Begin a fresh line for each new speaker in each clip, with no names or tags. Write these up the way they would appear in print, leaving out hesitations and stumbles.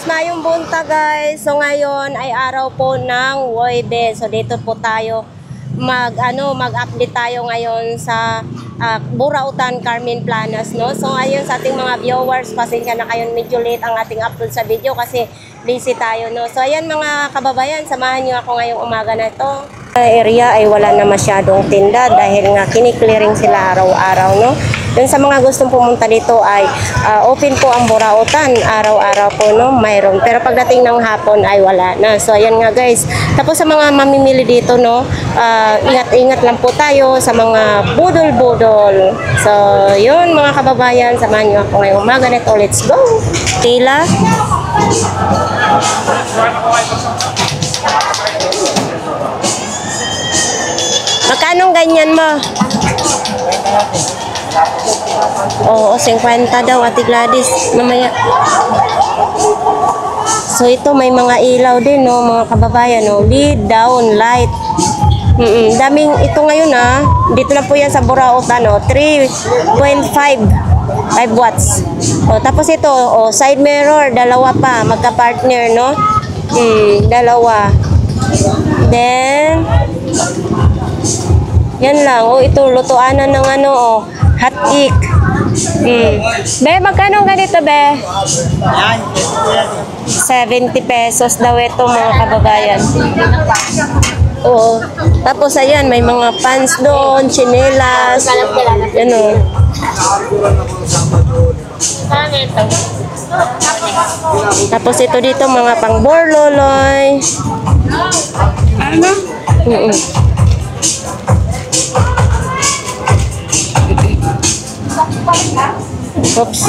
guys, mayong bunta guys. So ngayon ay araw po ng Huwebes. So dito po tayo mag-update tayo ngayon sa Burautan Carmen Planas, no. So ngayon sa ating mga viewers, pasensya na kayo, medyo late ang ating upload sa video kasi busy tayo, no. So ayan mga kababayan, samahan niyo ako ngayong umaga na ito. Area ay wala na masyadong tinda dahil nga kini-clearing sila araw-araw, no. Dun sa mga gustong pumunta dito ay open po ang Burautan, araw-araw po, no, mayroon. Pero pagdating ng hapon ay wala na. So ayan nga guys. Tapos sa mga mamimili dito, no, ingat-ingat lang po tayo sa mga budol-budol. So yun mga kababayan, samahan niyo ako ngayong umaga nito. Let's go. Tila. Magkano ganyan mo? Oo, 50 daw, Ate Gladys. Mamaya. So ito may mga ilaw din, no, mga kababayan, no. Lead, down, light. Daming ito ngayon, dito na po yan sa Burautan, no. 3.5 5 watts. O, tapos ito, side mirror, dalawa pa, magka-partner, no. Dalawa. Then yan lang. Ito lutuanan ng hot cake. Be, magkano ganito, be? 70 pesos daw ito, mga kababayan. Oo. Tapos ayan, may mga pants doon, chinelas. Ano? Tapos ito dito, mga pang borloloy. Ano? Oops.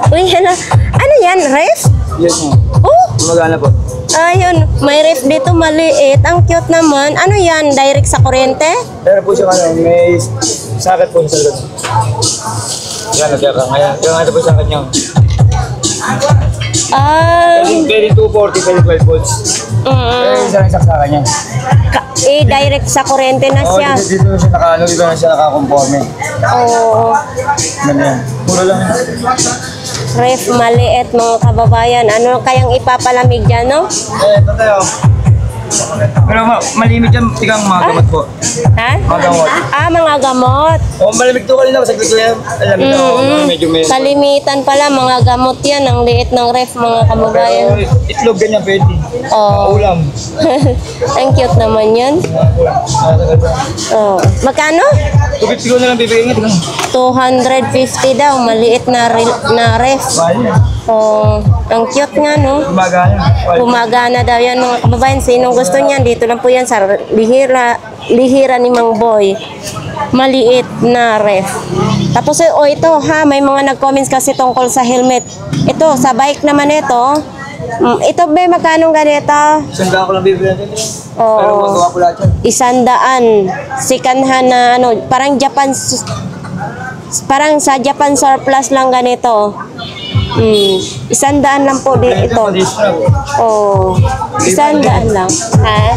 Uy, hello. Ano yan? Ref?
Yes, ma'am.
Oh!
Magana po.
Ayun, may ref dito maliit. Ang cute naman. Ano yan? Direct sa kuryente?
Pero po siya may sakit po sa likod. Yan, kaya ito po sakit niya. Pwede 240, pwede 12 volts. Pero isa lang saksakan niya.
Direct sa kuryente na siya.
Dito na siya dito na siya nakakonforme.
Oo.
Ganyan. Puro lang.
Ref maliit, mga kababayan. Ano kayang ipapalamig dyan, no?
Ito tayo. Pero malimit yan, tigang mga gamot po.
Ha?
Mga gamot.
Mga gamot.
Malamig to kanina, saglit ko yan. Alam mo, medyo may...
Kalimitan pala, mga gamot yan. Ang liit ng ref, mga kababayan.
Pero itlog ganyan pwede.
Oo.
Ulam.
Ang cute naman yun. Oh. Magkano?
250 ko na lang bibigyan nga.
250 daw, maliit na ref.
Mahal yan.
Oh, ang cute nga, no?
Gumagana.
Gumagana daw yan, mga kababayan. Sinong gusto niyan, dito lang po yan sa lihira ni Mang Boy. Maliit na ref. Tapos ito may mga nag-comments kasi tungkol sa helmet. Ito, sa bike naman ito. Ito ba, magkano ganito?
Isang ko lang bibigyan dito.
Oo.
Pero magawa ko lahat yan.
100. Sikanhan na parang parang sa Japan surplus lang ganito. 100 lang po ito. Oh, 100 lang. Ha?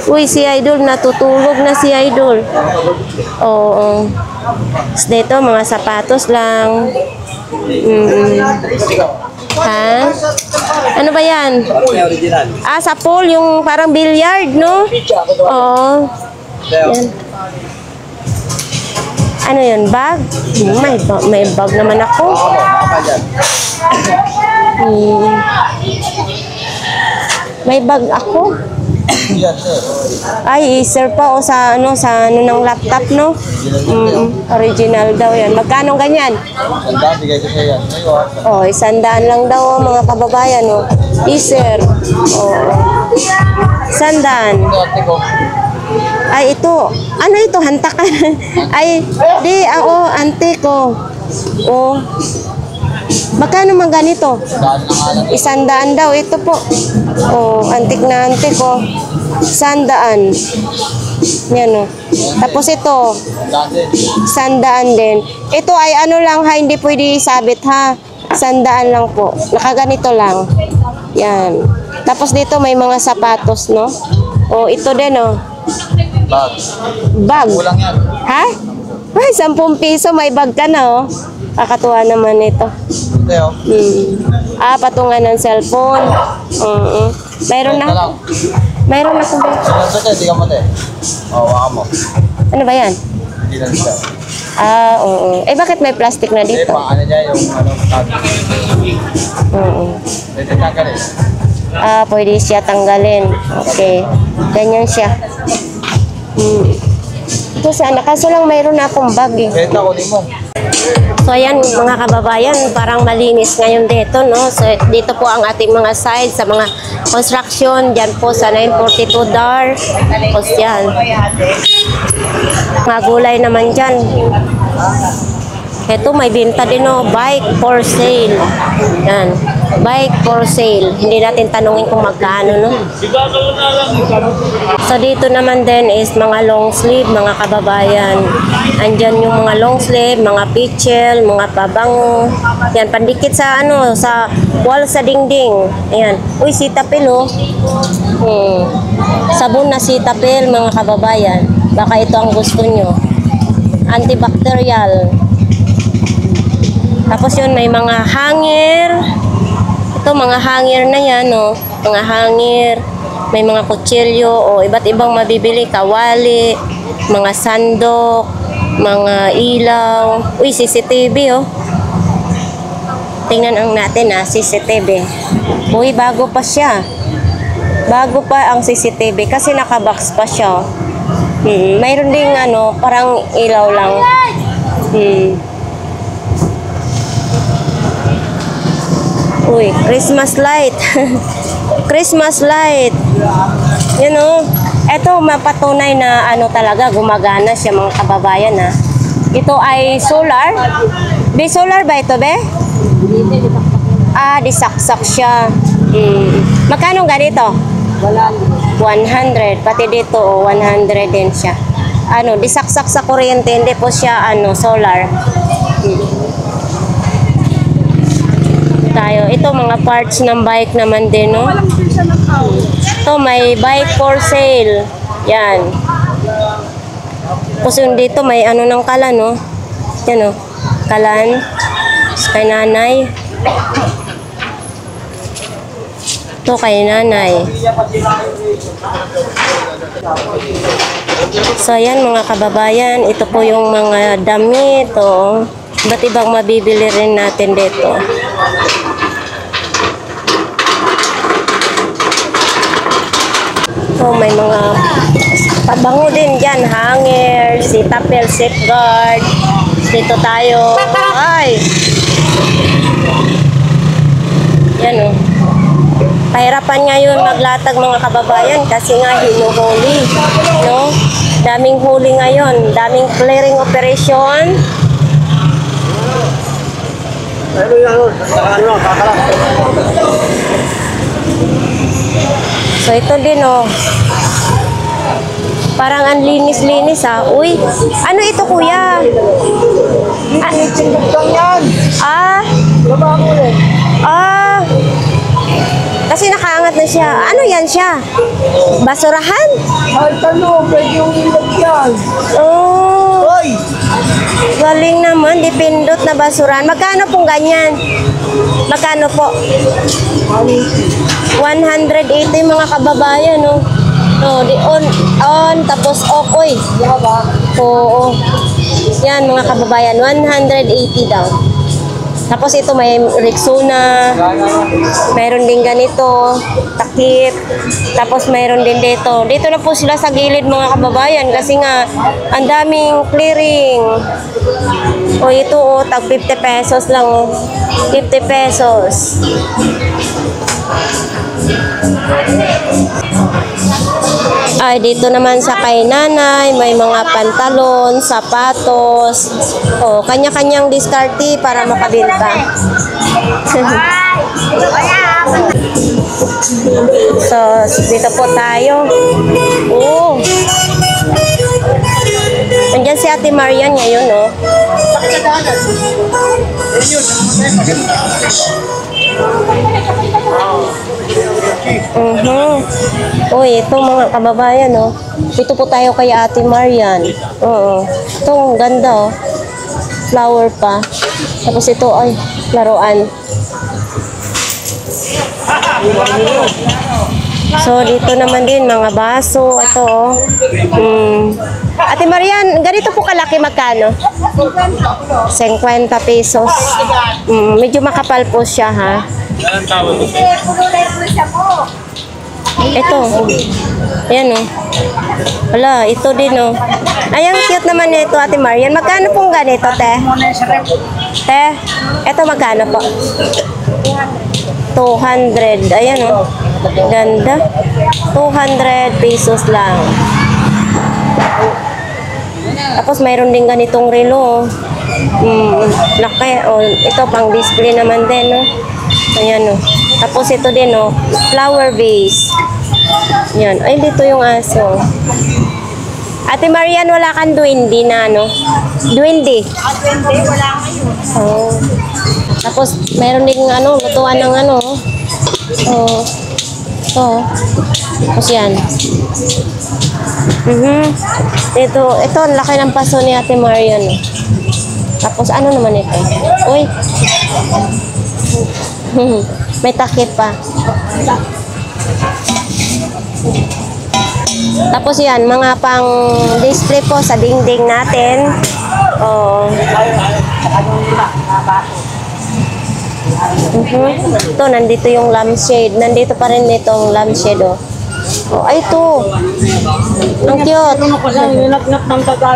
Uy, si Idol, natutulog na si Idol. Oo. Dito, mga sapatos lang. Ha? Ano ba yan? Sa pool, yung parang billiard, no? Oo. Yan. Ano yun? Bag? May bag naman ako. May bag ako. Ay, Acer pa sa ng laptop, no? Original daw yan. Magkano ganyan? 100 lang daw, mga kababayan, no? Acer. Sandan. Ay, ito. Ano ito? Hantakan. Ay, di, antiko. Magkano man ganito? 100 daw. Ito po. Antik na antik, 100. Yan, Tapos ito, 100 din. Ito ay lang, hindi pwede isabit, ha? 100 lang po. Nakaganito lang. Yan. Tapos dito may mga sapatos, no? Ito din,
Bag.
Bag.
Kulang yan.
Ha? Ay, 10 piso, may bag ka na, oh. Kakatuwa naman ito.
Ito yun.
Patungan ng cellphone. Mayroon na. Mayroon na kung...
Ito tayo, di ka mo tayo. Waka mo.
Ano ba yan?
Hindi lang siya.
Oo. Bakit may plastic na
Hindi,
dito?
paano niya yung tag.
Oo.
Ito tagalin.
Pwede siya tanggalin. Okay. Ganyan siya. Ito sana. Kaso lang mayroon na akong bag eh.
Benta ko din mo.
So ayan mga kababayan, parang malinis ngayon dito, no? So dito po ang ating mga side sa mga construction, dyan po sa 942 DAR. Tapos yan. Mga gulay naman dyan. Ito may binta din, no? Bike for sale. Yan. Bike for sale. Hindi natin tanungin kung magkano, no? So dito naman din is mga long sleeve, mga kababayan. Andyan yung mga long sleeve, mga pitchel, mga pabango. Yan, pandikit sa sa wall sa dingding. Ayan. Uy, sitapil, oh. Sabon na sitapil, mga kababayan. Baka ito ang gusto nyo. Antibacterial. Tapos yun, may mga hanger. Ito, mga hanger na yan, oh. Mga hanger. May mga kutsilyo, o iba't ibang mabibili. Kawali, mga sandok, mga ilaw. Uy, CCTV, oh. Tingnan ang natin, CCTV. Uy, bago pa siya. Bago pa ang CCTV kasi nakabox pa siya. Mayroon ding parang ilaw lang. Uy, Christmas light. Christmas light. Yan, oh. Ito mapatunay na talaga gumagana siya, mga kababayan, ha. Ito ay solar. Be solar ba ito, be? Disaksak siya. Magkano ganito? 100. Pati dito, 100 din siya. Disaksak sa kuryente, hindi po siya solar. Tayo. Ito mga parts ng bike naman din, no? Ito may bike for sale. Yan. Tapos yung dito may ng kalan, no? Yan, no? Kalan. Kay nanay. Ito kay nanay. So ayan mga kababayan, ito po yung mga damit, oh. Iba't ibang mabibili rin natin dito. So may mga pabango din dyan, hanger, sitapel, safeguard. Dito tayo. Ay! Yan, oh. Pahirapan ngayon maglatag, mga kababayan, kasi nga hinuhuli, no? Daming huli ngayon, daming clearing operation. So ito din, oh. Parang ang linis-linis, ah. Uy, ano ito, kuya? Kasi nakaangat na siya. Ano yan siya? Basurahan?
Pwede yung ilagyan.
Oh.
Hoy!
Galing naman, dipindot na basurahan. Magkano pong ganyan? Magkano po? 180 mga kababayan, no? No, di on, tapos off, oy. Oo. Yan mga kababayan, 180 daw. Tapos ito may Rexona, mayroon din ganito, takip, tapos mayroon din dito. Dito na po sila sa gilid, mga kababayan, kasi nga ang daming clearing. O ito, oh, tag 50 pesos lang, oh. 50 pesos. Ay, dito naman sa kay nanay, may mga pantalon, sapatos. O, kanya-kanyang diskarte para makabenta. So, dito po tayo. Oh. Nandiyan si Ate Marian ngayon, no? Uy, ito mga kababayan, no? Dito po tayo kay Ate Marian. Oo. Ito, ang ganda oh. Flower pa. Tapos ito ay laruan. So, dito naman din, mga baso. Ito, oh. Ate Marian, ganito po kalaki magkano? 50 pesos. Medyo makapal po siya, ha? Ito. Ayan, oh. Wala, ito din, oh. Ay, ang cute naman nito, Ate Marian. Magkano pong ganito, te? Te, ito magkano po? 200. Ayan, oh. Ganda. 200 pesos lang. Tapos mayroon din ganitong relo. Laki. Oh, ito pang display naman din, no? Ayan, oh. Tapos ito din, oh. Flower vase. Yan. Ay, dito yung aso. Ate Marian, wala kang duwende na, no? Duwende.
Duwende, wala ngayon.
Oh. Tapos mayroon din ano, lutuan ng ano. Oh. Ito. Tapos yan. Ito, ang laki ng paso ni Ate Marian. Tapos ano naman ito? Uy. May takip pa. Tapos yan, mga pang display po sa dingding natin. Oh. Ito, nandito yung lampshade. Nandito pa rin itong lampshade, oh. Oh, ay, ito. Ang cute.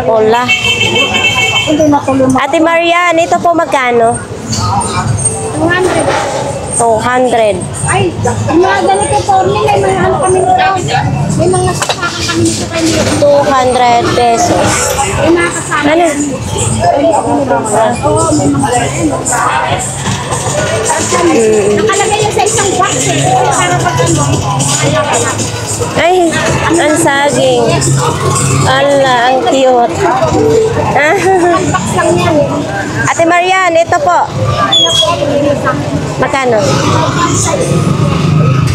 Hola. Ate Marian, ito po magkano? 200.
Ay, mga ganito po, may mga ano kami nito. May mga kasakan kami nito kayo.
200 pesos.
May mga kasama.
Ano?
Oo, may mga ganito. Nakalagay yan sa isang box eh. Para pag ano,
Ay, ang saging. Ala, ang cute.
box lang yan.
Ate Marian, ito po. Magkano?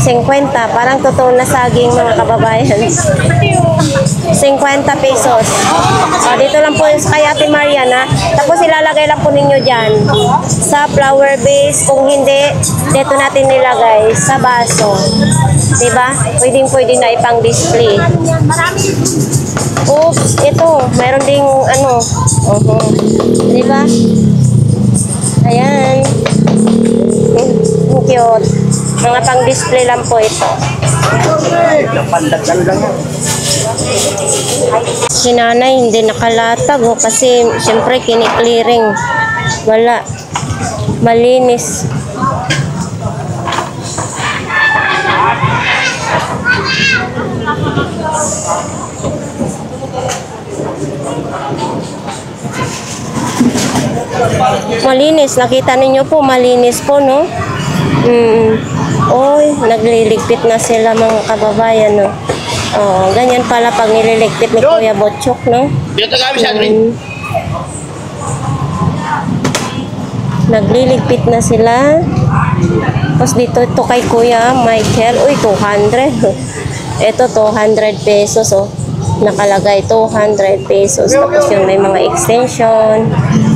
50. Parang totoo na saging, mga kababayan. 50 pesos. O, dito lang po kay Ate Marian, ha? Tapos ilalagay lang po ninyo dyan sa flower vase. Kung hindi, dito natin nilagay sa baso. Diba? Pwedeng-pwede na ipang display. Oops, ito. Mayroon ding ano. Diba? Ayan. Cute. Mga pang display lang po ito. Si nanay hindi nakalatag oh, kasi siyempre kiniklearing. Wala. Malinis. Malinis. Nakita ninyo po, malinis po, no? Oy, nagliligpit na sila, mga kababayan, no? Oh, ganyan pala pag nililigpit ni Kuya Botchok, no? Nagliligpit na sila. Tapos dito, ito kay Kuya Michael. Uy, 200. Ito, 200 pesos, oh. Nakalagay 200 pesos. Tapos yung may mga extension.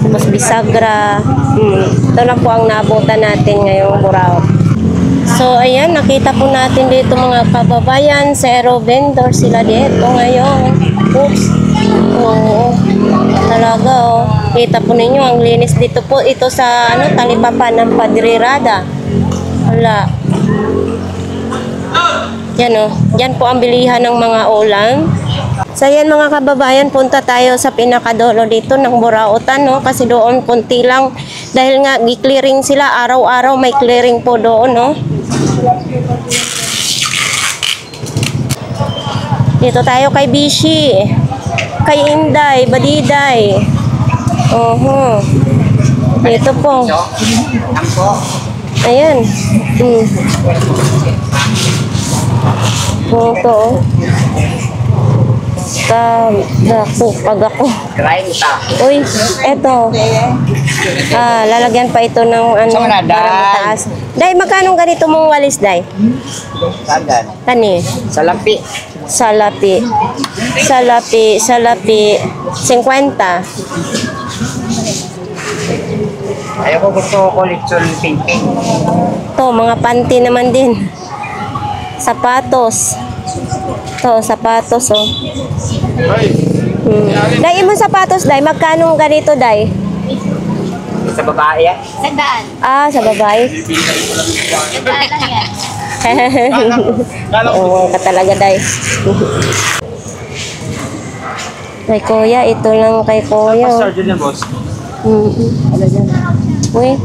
Tapos bisagra. Ito lang po ang naabutan natin ngayong Burao. So, ayan, nakita po natin dito mga kababayan. Zero vendor sila dito ngayon. Oops. Oo. Talaga, oh. Kita po ninyo, ang linis dito po. Ito sa, ano, talipapa ng Padre Rada. Wala. Yan, oh. Yan po ang bilihan ng mga ulam. So yan mga kababayan, punta tayo sa pinakadulo dito ng Burautan, no? Kasi doon punti lang. Dahil nga gi-clearing sila, araw-araw may clearing po doon, no? Dito tayo kay Bishi, kay Inday, Badiday. Dito po. Ayan. Ito. Pag ako.
30.
Uy, eto. Lalagyan pa ito ng ano,
Saan na,
para
Day?
mataas. Day, magkano ganito mong walis, Day?
Sandal.
Tani?
Salapi.
Salapi. 50.
Ayoko gusto ko collection pink-pink.
To, mga panty naman din. Sapatos. To, sapatos, oh. Day, imong sapatos, Day. Magkano ganito, Day?
Sa babae yan.
Sandaan.
Sa babae.
Sandaan lang yan.
Oo, ka talaga, Day. Kay Kuya, ito lang kay Kuya. oh.
Sergeant yan, boss.
Uy.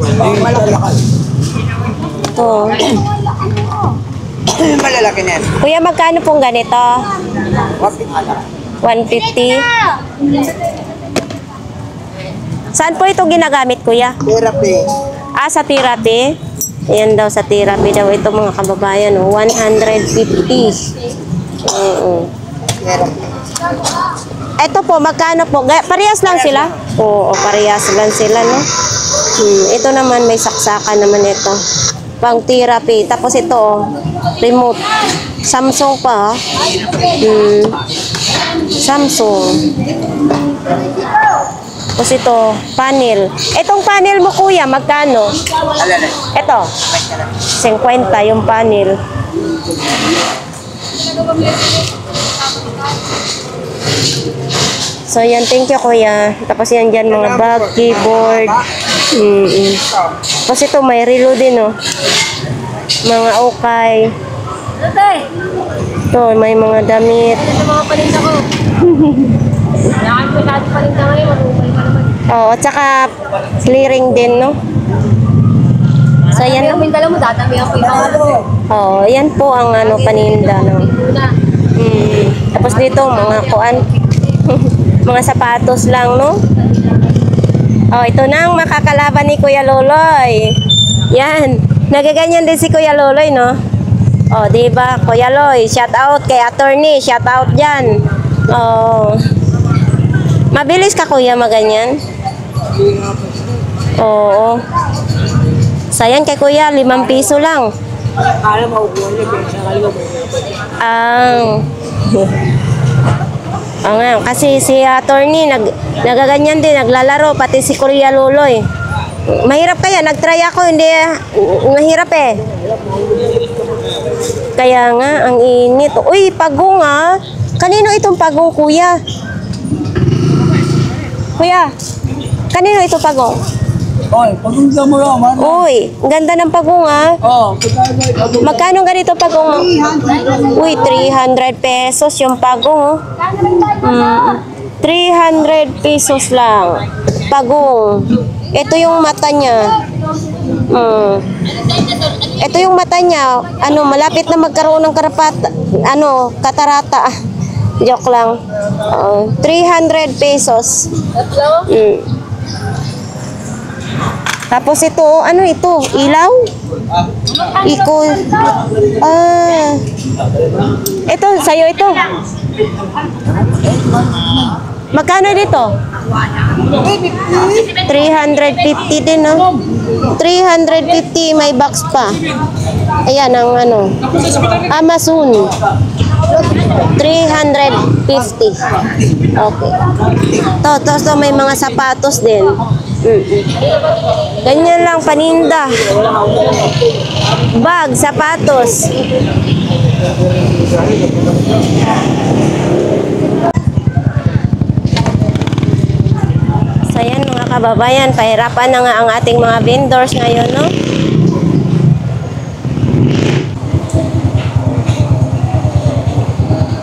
Ito.
Malalaki na yan.
Kuya, magkano pong ganito? 150. Saan po ito ginagamit, Kuya?
Therapy.
Sa therapy. Ayan daw, sa therapy daw ito mga kababayan. 150. Oo.
Therapy.
Ito po, magkano po? Parehas lang sila? Oo, parehas lang sila, no? Ito naman, may saksakan naman ito. Pang therapy. Tapos ito, oh, remote. Samsung pa, ha? Samsung. Tapos ito, panel. Itong panel mo, Kuya, magkano? Ito, 50 yung panel. So, yan. Thank you, Kuya. Tapos yan dyan, mga bag, keyboard. Tapos ito, may relo din, oh. Mga okay. Ito, may mga damit.
Mga paninda ko. Nakakapagod paninda ngayon. Marumay pa naman.
Oo, tsaka clearing din, no? So, yan.
Yung pintala mo, tatamihan ko yung mga
Oo, yan po ang ano, paninda, no?
una.
Tapos dito, mga kuan. Mga sapatos lang, no? Oh, ito na ang makakalaban ni Kuya Loloy. Yan. Nagaganyan din si Kuya Loloy, no? Oh, di ba? Kuya Loy, shout out kay attorney, shout out diyan. Oh. Mabilis ka, Kuya, maganyan? Oo. Sayang kay Kuya, 5 piso lang.
Alam mo, upuan niya, sakali mo.
Nga, kasi si attorney nagaganyan din, naglalaro, pati si Kuya Loloy. Mahirap kaya, nagtry ako, hindi, mahirap eh. Kaya nga, ang init. Uy, pagong ah. Kanino itong pagong, Kuya? Kuya, kanino itong pagong?
Oy, pagpunta mo lang, man.
Uy, ang ganda ng pagong ah.
Oh, pagkain mo ipagpunta.
Magkano ganito pagong? Uy, 300 pesos yung pagong. 300 pesos lang. Pagong. Ito yung mata niya. Ito yung mata niya. Ano, malapit na magkaroon ng katarata. Joke lang. 300 pesos. Tapos ito, ano ito? Ilaw? Iko. Ito, sa'yo ito. Magkano dito? 350 din, no? 350, may box pa. Ayan, ang ano. Amazon. 350. Okay. To, may mga sapatos din. Ganyan lang, paninda. Bag, sapatos. So yan mga kababayan, pahirapan na nga ang ating mga vendors ngayon, no?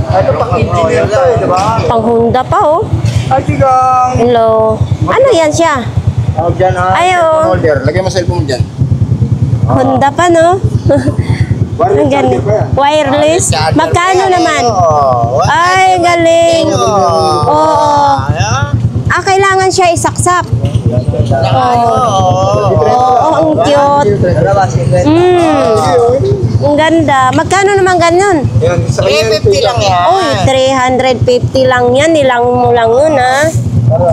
Ito pang engineer to eh, di ba?
Pang Honda pa, oh.
Ay, sigang.
Hello. Ano yan siya?
Tawag dyan ha.
Ayo.
Holder. Lagay mo cellphone mo dyan.
Honda pa, no? Ang galing. Wireless. Magkano naman? Ay, galing. Oo. Kailangan siya isaksak. Oo, ang cute. Ang ganda. Magkano naman ganyan?
Yan, sa kanya.
350 lang yan.
Uy, 350 lang yan. Nilang mo lang yun, ha?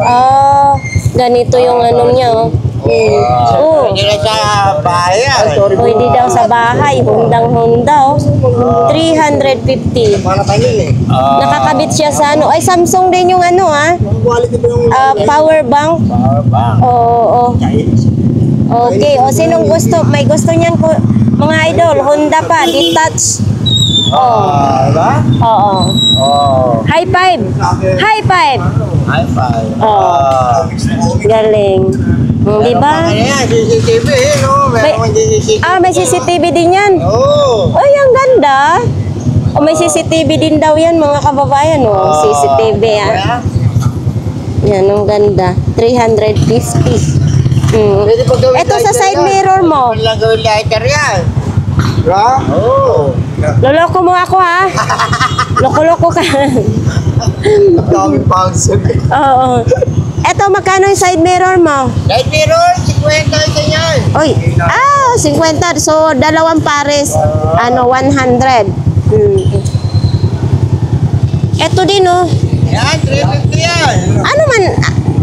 Oh, ganito yung ano niya, oh. Oh.
Hindi na sa bayan.
Pwede daw sa bahay. Hundang-hunda, oh. 350.
Mana tayo eh.
Nakakabit siya sa ano. Ay, Samsung din yung ano, ha?
Quality pa yung
Power bank. Oo, oo. Okay, o sinong gusto? May gusto niyan ko. Mga idol, Honda pa, detach.
diba?
Oo. High five. High five.
High five.
Galing. Di ba?
Ano yan? CCTV eh, no? Meron CCTV.
May CCTV din yan.
Oo.
Ay, ang ganda. O may CCTV din daw yan, mga kababayan. O, CCTV yan. Yan, ang ganda. 350.
Pwede pag gawin
Ito sa
lighter
side
yan.
mirror mo.
Pwede lang gawin lighter yan.
Diba?
Oo.
Loloko mo ako, ha? Loko-loko ka.
Ang daming function.
Oo. Eto, magkano yung side mirror mo?
Light mirror, 50 ito yan.
Oy, 50. So, dalawang pares, 100. Eto din, oh.
Yan, 350 yan.
Ano man,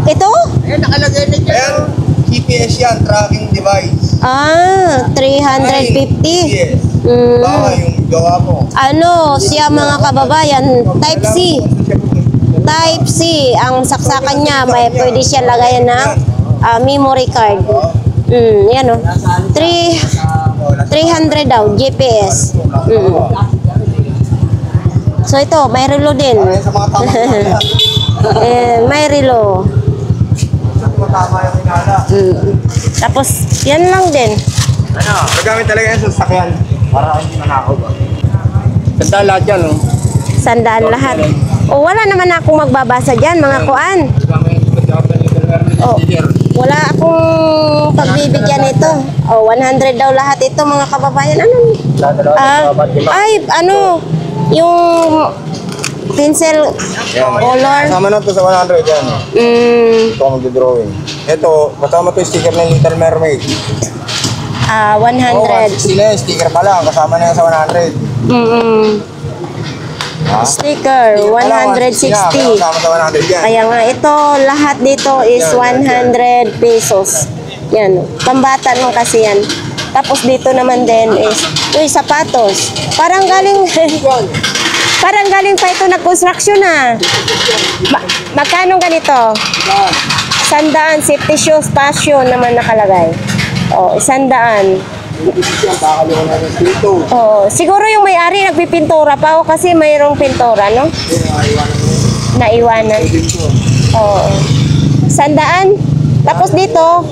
ito?
Ayan, nakalagay na dyan.
Ayan, GPS yan, tracking device.
350.
Yes. Baka yung gawa mo.
Ano, siya mga kababayan, Type C. Type C, ang saksakan niya, may pwede siya lagayan ng memory card. Yan, oh. 300 daw, GPS. So ito, may relo din.
Sa mga tama
May relo.
tama yung hinala.
Tapos, yan lang din.
Nagamit talaga yan sa sasakyan. Para hindi manakaw ba? Ganda lahat yan, no?
Sandaan lahat. O, wala naman akong magbabasa dyan, mga kuan. Wala akong pagbibigyan nito. 100 daw lahat ito, mga kababayan. Ano? Yung pencil color.
Kasama na to sa 100 yan. Ito ako magdodrawing. Ito, kasama to yung sticker ng Little Mermaid.
100.
Sila yung sticker pa lang, kasama na yan sa 100.
Sticker, 160.
Kasama sa 100 yan.
Kaya nga, ito, lahat dito is 100 pesos. Yan, pambata mo kasi yan. Tapos dito naman din is, sapatos. Parang galing pa ito nag-construction na. Magkano ganito? 100, safety shoes, passion naman nakalagay. 100. Siguro yung may-ari nagpipintura pa kasi mayroong pintura, no? Naiwanan. 100. Tapos dito,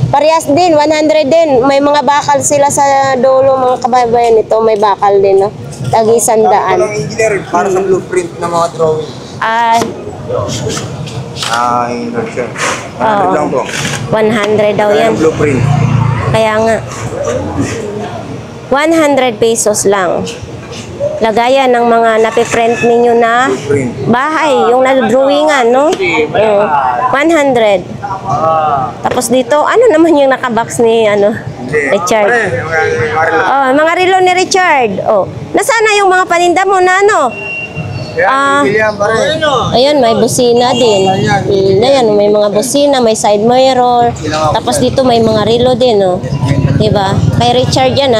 parehas din, 100 din. May mga bakal sila sa dulo, mga kababayan nito, may bakal din, no? Tagi 100.
Walang engineer para sa blueprint ng mga drawing. Inversion. 100 lang to.
100 daw yan.
Blueprint.
Kaya nga, 100 pesos lang. Lagayan ng mga napiprint ninyo na bahay, yung na-drawingan, no? 100. Tapos dito, ano naman yung nakabox ni, Richard? Mga relo ni Richard. Nasaan na yung mga paninda mo na, Ayan, may busina din. Ayan, may mga busina, may side mirror. Tapos dito may mga relo din, Diba? Kay Richard yan,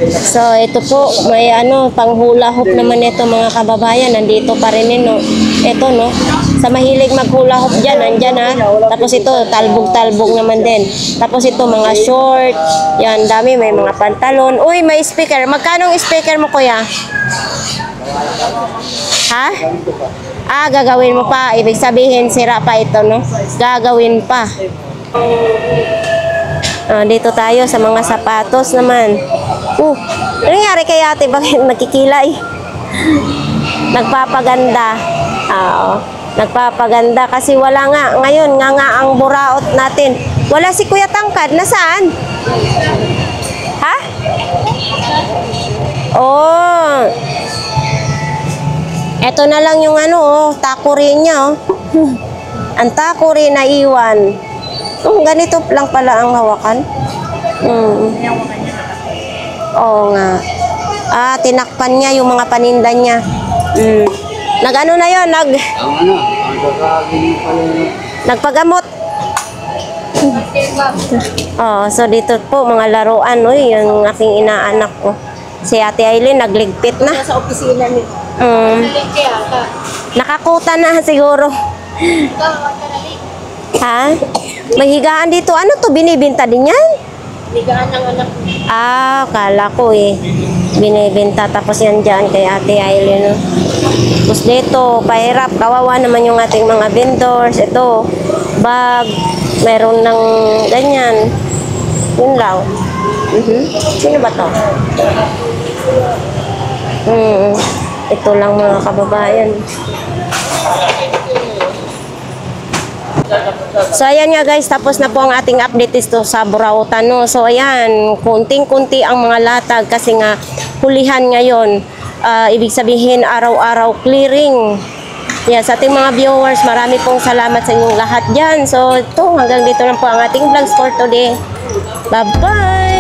So, ito po, may panghula hoop naman ito, mga kababayan. Nandito pa rin ito, Sa mahilig maghula hoop dyan, nandyan, Tapos ito, talbog-talbog naman din. Tapos ito, mga short. Yan, dami, may mga pantalon. Uy, may speaker. Magkano ang speaker mo, kuya? Ha? Gagawin mo pa. Ibig sabihin, sira pa ito, Gagawin pa. Dito tayo sa mga sapatos naman. Ano nangyari kay ate? Bakit nakikilay? Nagpapaganda. Nagpapaganda kasi wala nga. Ngayon, nga ang buraot natin. Wala si Kuya Tangkad. Nasaan? Ha? Eto na lang yung takuri niya, Ang takuri na iwan. Ganito lang pala ang hawakan. Oo nga. Tinakpan niya yung mga paninda niya. Nag-ano na yun? Nagpagamot. So dito po mga laruan, yung aking inaanak ko. Si Ate Aileen nagligpit na.
Sa opisina niyo.
Nakakuta na siguro. Ha? May higaan dito. Ano to? Binibinta din yan?
Ligaan ng anak.
Kala ko binibenta tapos yan dyan kay Ate Aileen. Tapos dito, pahirap. Kawawa naman yung ating mga vendors. Ito, bag. Meron ng ganyan. Yun lang. Sino ba to? Ito lang mga kababayan. So ayan nga guys, tapos na po ang ating update dito sa Burautan, no? So ayan, kunting-kunti ang mga latag kasi nga hulihan ngayon. Ibig sabihin araw-araw clearing. Sa ating mga viewers, marami pong salamat sa inyong lahat dyan. So ito, hanggang dito lang po ang ating vlogs for today. Bye-bye!